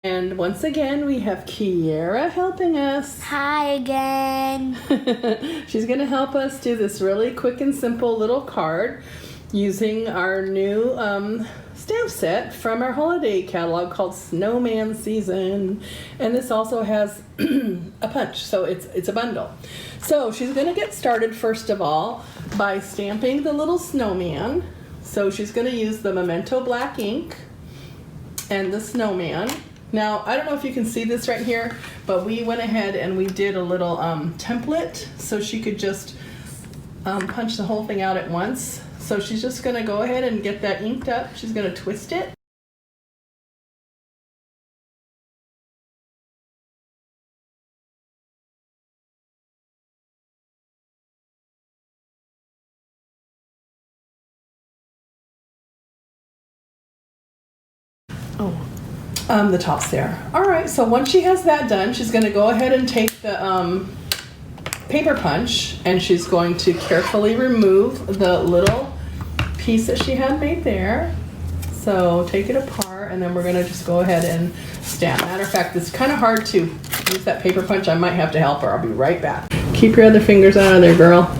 And once again, we have Kiera helping us. Hi again. She's going to help us do this really quick and simple little card using our new stamp set from our holiday catalog called Snowman Season. And this also has a punch, so it's a bundle. So she's going to get started first of all by stamping the little snowman. So she's going to use the Memento black ink and the snowman. Now, I don't know if you can see this right here, but we went ahead and we did a little template so she could just punch the whole thing out at once. So she's just going to go ahead and get that inked up. She's going to twist it. The top's there. All right, so once she has that done, she's going to go ahead and take the paper punch and she's going to carefully remove the little piece that she had made there. So take it apart and then we're going to just go ahead and stamp. Matter of fact, it's kind of hard to use that paper punch. I might have to help her. I'll be right back. Keep your other fingers out of there, girl.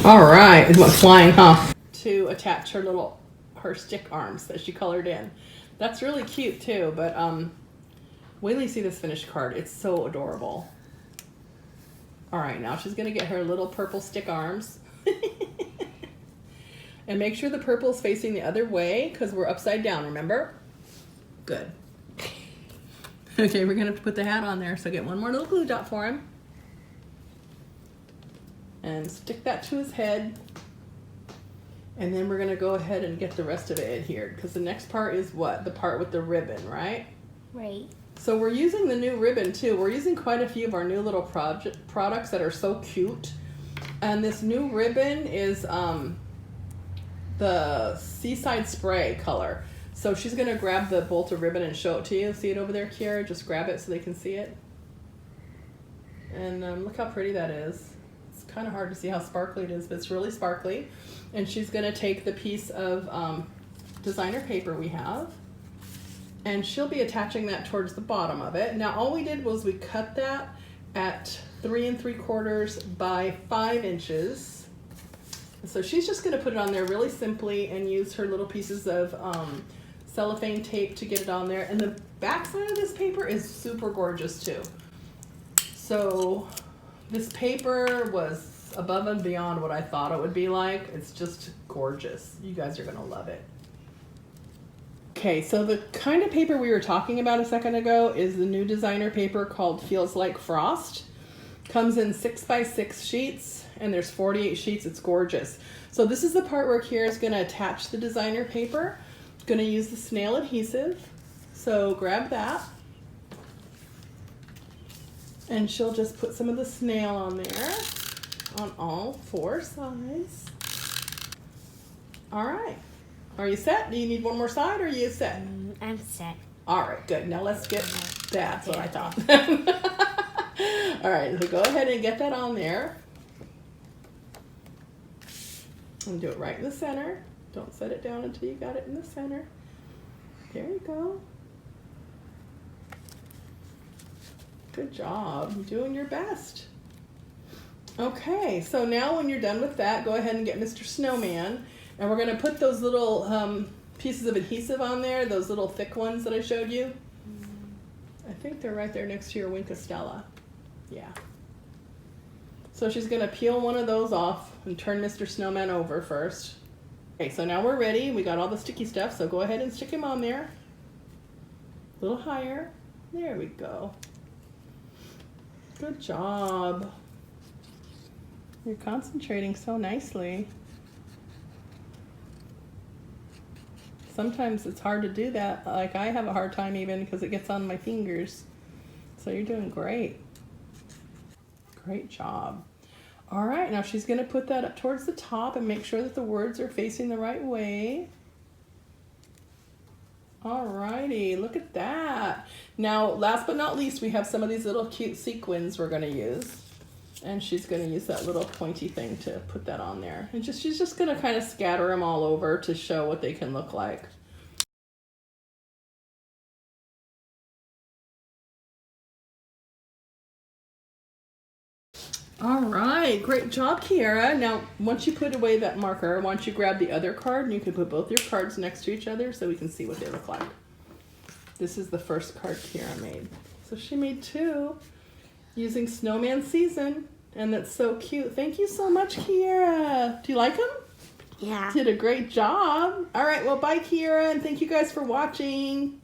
All right, it went flying, huh? To attach her stick arms that she colored in. That's really cute too, but wait till you see this finished card. It's so adorable. All right, now she's gonna get her little purple stick arms. And make sure the purple is facing the other way because we're upside down, remember? Good. Okay, we're gonna put the hat on there, so get one more little glue dot for him. And stick that to his head. And then we're gonna go ahead and get the rest of it adhered because the next part is what? The part with the ribbon, right? Right. So we're using the new ribbon too. We're using quite a few of our new little products that are so cute. And this new ribbon is the Seaside Spray color. So she's gonna grab the bolt of ribbon and show it to you. See it over there, Kiara? Just grab it so they can see it. And look how pretty that is. Kind of hard to see how sparkly it is, but it's really sparkly. And she's going to take the piece of designer paper we have and she'll be attaching that towards the bottom of it. Now all we did was we cut that at 3 3/4 by 5 inches. So she's just going to put it on there really simply and use her little pieces of cellophane tape to get it on there. And the back side of this paper is super gorgeous too. So this paper was above and beyond what I thought it would be like. It's just gorgeous. You guys are gonna love it. Okay, so the kind of paper we were talking about a second ago is the new designer paper called Feels Like Frost. Comes in 6 by 6 sheets and there's 48 sheets. It's gorgeous. So this is the part where Kiara's gonna attach the designer paper. Gonna use the snail adhesive. So grab that. And she'll just put some of the snail on there on all 4 sides. All right. Are you set? Do you need one more side or are you set? I'm set. All right, good. Now let's get, that's what I thought. All right, so go ahead and get that on there. And do it right in the center. Don't set it down until you got it in the center. There you go. Good job. You're doing your best. Okay, so now when you're done with that, go ahead and get Mr. Snowman. And we're going to put those little pieces of adhesive on there, those little thick ones that I showed you. I think they're right there next to your Wink of Stella. Yeah. So she's going to peel one of those off and turn Mr. Snowman over first. Okay, so now we're ready. We got all the sticky stuff, so go ahead and stick him on there. A little higher. There we go. Good job. You're concentrating so nicely. Sometimes it's hard to do that. Like I have a hard time even because it gets on my fingers. So you're doing great. Great job. All right, now she's gonna put that up towards the top and make sure that the words are facing the right way. Alrighty, look at that. Now, last but not least, we have some of these little cute sequins we're gonna use. And she's going to use that little pointy thing to put that on there. And she's just going to kind of scatter them all over to show what they can look like. All right, great job, Kiara. Now, once you put away that marker, why don't you grab the other card and you can put both your cards next to each other so we can see what they look like. This is the first card Kiara made. So she made 2 using Snowman Season, and that's so cute. Thank you so much, Kiara. Do you like them? Yeah. Did a great job. All right, well, bye, Kiara, and thank you guys for watching.